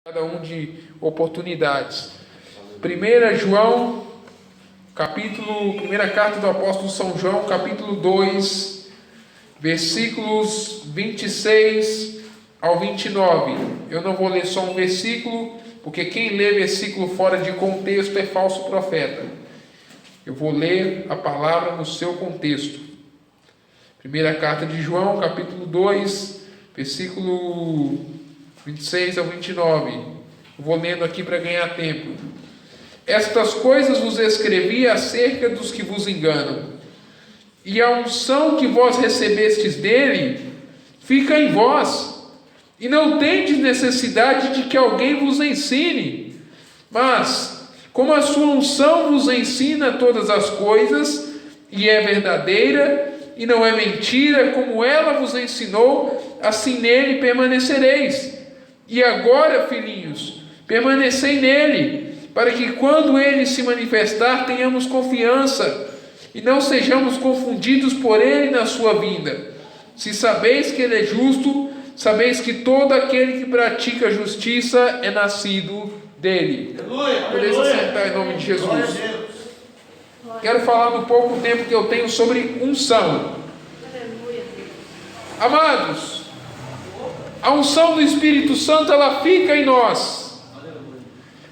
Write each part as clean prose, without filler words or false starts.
cada um de oportunidades. 1 João, primeira carta do apóstolo São João, capítulo 2, versículos 26 ao 29. Eu não vou ler só um versículo, porque quem lê versículo fora de contexto é falso profeta. Eu vou ler a palavra no seu contexto. Primeira carta de João, capítulo 2, versículo 26 ao 29. Eu vou lendo aqui para ganhar tempo. Estas coisas vos escrevi acerca dos que vos enganam. E a unção que vós recebestes dele fica em vós. E não tendes necessidade de que alguém vos ensine. Mas, como a sua unção vos ensina todas as coisas, e é verdadeira, e não é mentira, como ela vos ensinou, assim nele permanecereis. E agora, filhinhos, permanecei nele, para que quando ele se manifestar, tenhamos confiança, e não sejamos confundidos por ele na sua vinda. Se sabeis que ele é justo, sabeis que todo aquele que pratica justiça é nascido dele. Beleza? Sentar em nome de Jesus. Quero falar no pouco tempo que eu tenho sobre unção. Amados, a unção do Espírito Santo, ela fica em nós,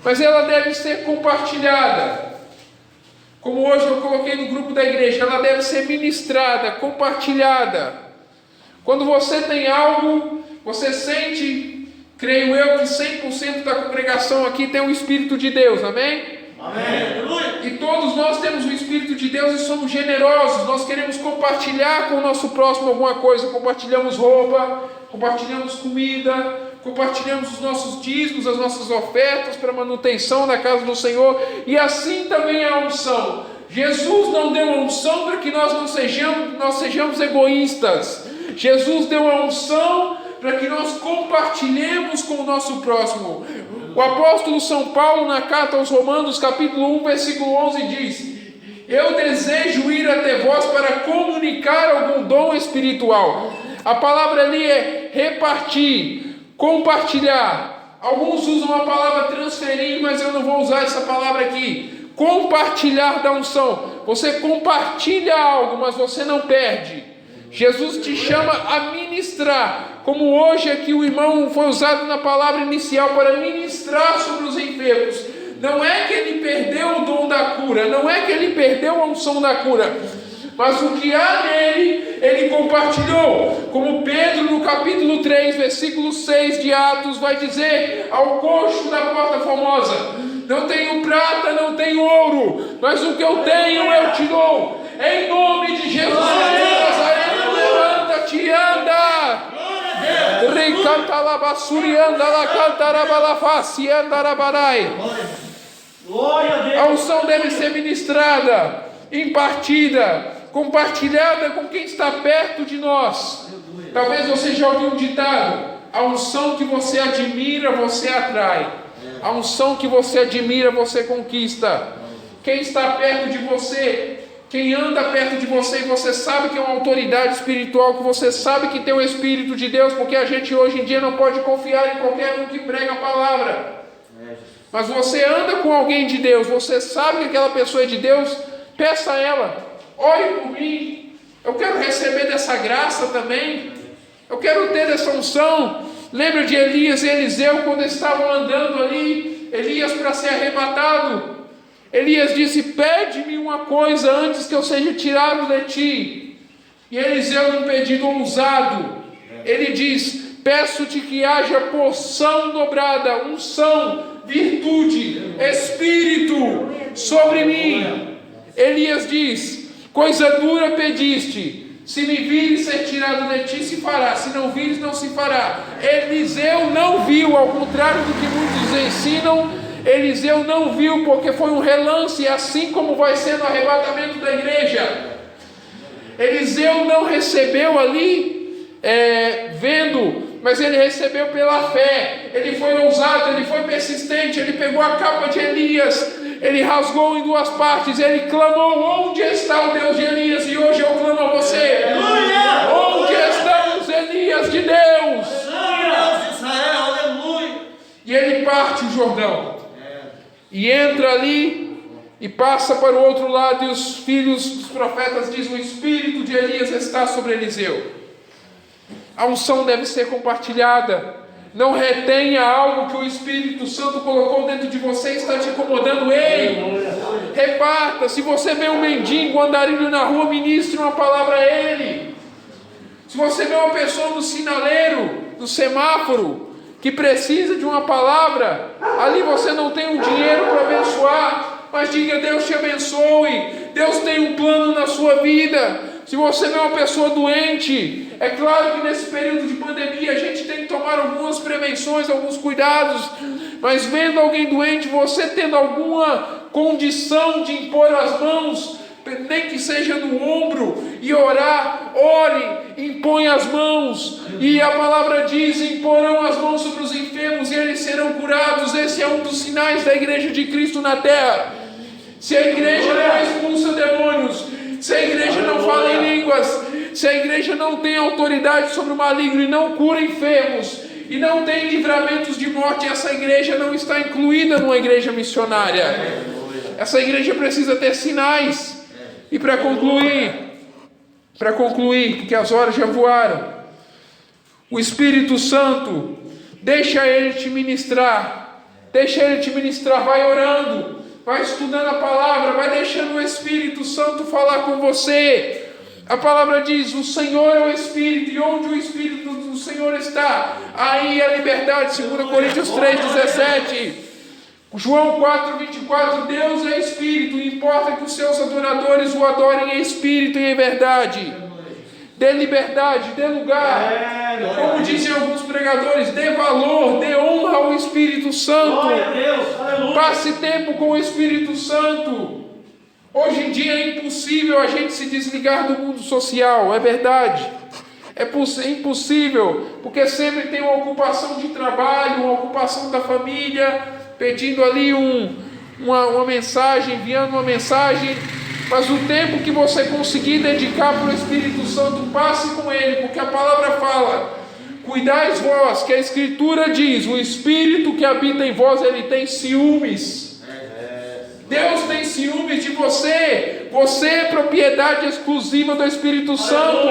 mas ela deve ser compartilhada. Como hoje eu coloquei no grupo da igreja, ela deve ser ministrada, compartilhada. Quando você tem algo, você sente, creio eu, que 100% da congregação aqui tem o Espírito de Deus, amém? Amém. E todos nós temos o Espírito de Deus e somos generosos. Nós queremos compartilhar com o nosso próximo alguma coisa. Compartilhamos roupa, compartilhamos comida, compartilhamos os nossos dízimos, as nossas ofertas para manutenção da casa do Senhor. E assim também é a unção. Jesus não deu a unção para que nós sejamos egoístas. Jesus deu a unção para que nós compartilhemos com o nosso próximo. O apóstolo São Paulo, na carta aos Romanos, capítulo 1, versículo 11, diz: eu desejo ir até vós para comunicar algum dom espiritual. A palavra ali é repartir, compartilhar. Alguns usam a palavra transferir, mas eu não vou usar essa palavra aqui. Compartilhar da unção. Você compartilha algo, mas você não perde. Jesus te chama a ministrar, como hoje aqui o irmão foi usado na palavra inicial para ministrar sobre os enfermos. Não é que ele perdeu o dom da cura, não é que ele perdeu a unção da cura, mas o que há nele, ele compartilhou. Como Pedro no capítulo 3, versículo 6 de Atos vai dizer ao coxo da porta formosa: não tenho prata, não tenho ouro, mas o que eu tenho eu te dou. Em nome de Jesus de Nazareno, levanta-te e anda. A unção deve ser ministrada, impartida, compartilhada com quem está perto de nós. Talvez você já ouviu um ditado: a unção que você admira, você atrai. A unção que você admira, você conquista. Quem está perto de você, quem anda perto de você, e você sabe que é uma autoridade espiritual, que você sabe que tem o Espírito de Deus, porque a gente hoje em dia não pode confiar em qualquer um que prega a palavra. Mas você anda com alguém de Deus, você sabe que aquela pessoa é de Deus, peça a ela: ore por mim, eu quero receber dessa graça também, eu quero ter essa unção. Lembra de Elias e Eliseu quando estavam andando ali, Elias para ser arrebatado? Elias disse: pede-me uma coisa antes que eu seja tirado de ti. E Eliseu, num pedido ousado, ele diz: peço-te que haja porção dobrada, unção, virtude, espírito sobre mim. Elias diz: coisa dura pediste, se me vires ser tirado de ti, se fará, se não vires, não se fará. Eliseu não viu, ao contrário do que muitos ensinam. Eliseu não viu, porque foi um relance, assim como vai ser no arrebatamento da igreja. Eliseu não recebeu ali vendo, mas ele recebeu pela fé. Ele foi ousado, ele foi persistente, ele pegou a capa de Elias, ele rasgou em duas partes, ele clamou: onde está o Deus de Elias? E hoje eu clamo a você: onde estão os Elias de Deus? E ele parte o Jordão. E entra ali e passa para o outro lado, e os filhos dos profetas dizem: o espírito de Elias está sobre Eliseu. A unção deve ser compartilhada. Não retenha algo que o Espírito Santo colocou dentro de você e está te incomodando. Ei, reparta. Se você vê um mendigo, um andarilho na rua, ministre uma palavra a ele. Se você vê uma pessoa no sinaleiro, no semáforo, que precisa de uma palavra, ali você não tem um dinheiro para abençoar, mas diga: Deus te abençoe, Deus tem um plano na sua vida. Se você vê uma pessoa doente, é claro que nesse período de pandemia a gente tem que tomar algumas prevenções, alguns cuidados, mas vendo alguém doente, você tendo alguma condição de impor as mãos, nem que seja no ombro, e orar, ore, impõe as mãos, e a palavra diz: imporão as mãos sobre os enfermos e eles serão curados. Esse é um dos sinais da igreja de Cristo na terra. Se a igreja não expulsa demônios, se a igreja não fala em línguas, se a igreja não tem autoridade sobre o maligno e não cura enfermos, e não tem livramentos de morte, essa igreja não está incluída numa igreja missionária. Essa igreja precisa ter sinais. E para concluir, porque as horas já voaram, o Espírito Santo, deixa ele te ministrar, vai orando, vai estudando a palavra, vai deixando o Espírito Santo falar com você. A palavra diz: o Senhor é o Espírito, e onde o Espírito do Senhor está, aí é a liberdade. 2 Coríntios 3,17. João 4,24, Deus é Espírito, e importa que os seus adoradores o adorem em Espírito e em verdade. Dê liberdade, dê lugar, como dizem alguns pregadores, dê valor, dê honra ao Espírito Santo. Passe tempo com o Espírito Santo. Hoje em dia é impossível a gente se desligar do mundo social, é verdade. É impossível, porque sempre tem uma ocupação de trabalho, uma ocupação da família, pedindo ali uma mensagem, enviando uma mensagem. Mas o tempo que você conseguir dedicar para o Espírito Santo, passe com ele, porque a palavra fala: cuidais vós, que a Escritura diz: o Espírito que habita em vós, ele tem ciúmes. Deus tem ciúmes de você. Você é propriedade exclusiva do Espírito Santo.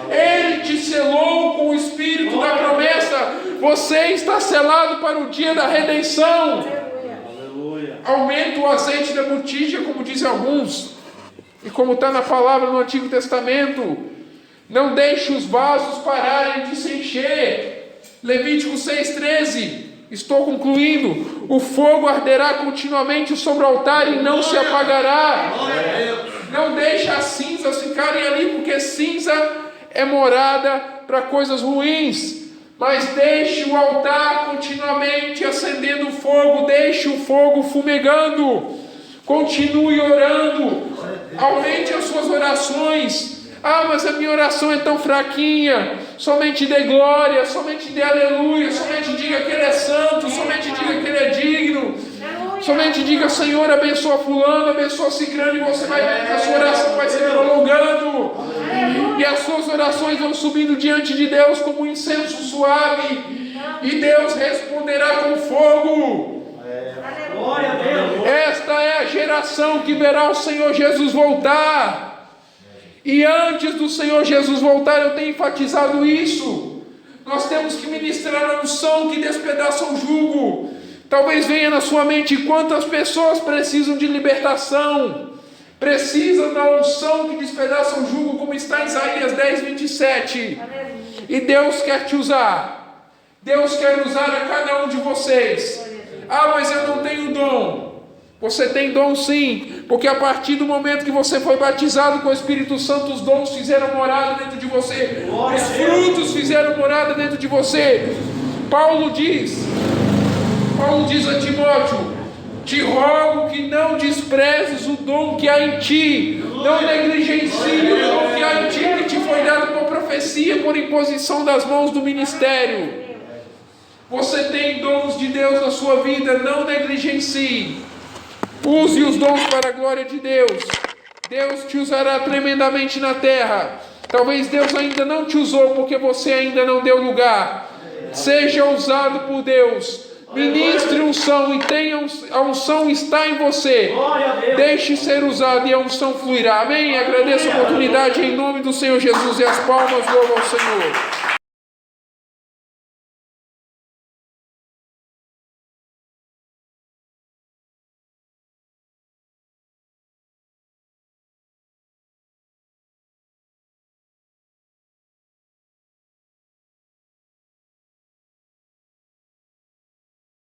Ele te selou com o Espírito da promessa. Você está selado para o dia da redenção. Aumenta o azeite da botija, como dizem alguns, e como está na palavra no Antigo Testamento. Não deixe os vasos pararem de se encher. Levítico 6,13. Estou concluindo. O fogo arderá continuamente sobre o altar e não se apagará. Não deixe as cinzas ficarem ali, porque cinza é morada para coisas ruins. Mas deixe o altar continuamente acendendo fogo, deixe o fogo fumegando, continue orando, aumente as suas orações. Mas a minha oração é tão fraquinha. Somente dê glória, somente dê aleluia, somente diga que Ele é santo, somente diga que Ele é digno, somente diga: Senhor, abençoa fulano, abençoa ciclano, e você vai ver que a sua oração vai se prolongando, e as suas orações vão subindo diante de Deus como um incenso suave, e Deus responderá com fogo. Esta é a geração que verá o Senhor Jesus voltar. E antes do Senhor Jesus voltar, eu tenho enfatizado isso, nós temos que ministrar a unção que despedaça o jugo. Talvez venha na sua mente: quantas pessoas precisam de libertação, precisam da unção que despedaça o jugo, como está em Isaías 10:27. E Deus quer te usar. Deus quer usar a cada um de vocês. Mas eu não tenho dom. Você tem dom sim, porque a partir do momento que você foi batizado com o Espírito Santo, os dons fizeram morada dentro de você, os frutos fizeram morada dentro de você. Paulo diz a Timóteo: te rogo que não desprezes o dom que há em ti, não negligencie o dom que há em ti, que te foi dado por profecia, por imposição das mãos do ministério. Você tem dons de Deus na sua vida, não negligencie. Use os dons para a glória de Deus. Deus te usará tremendamente na terra. Talvez Deus ainda não te usou porque você ainda não deu lugar. Seja usado por Deus. unção e a unção está em você. Deixe ser usado e a unção fluirá. Amém? Agradeço a oportunidade em nome do Senhor Jesus e as palmas louvam ao Senhor.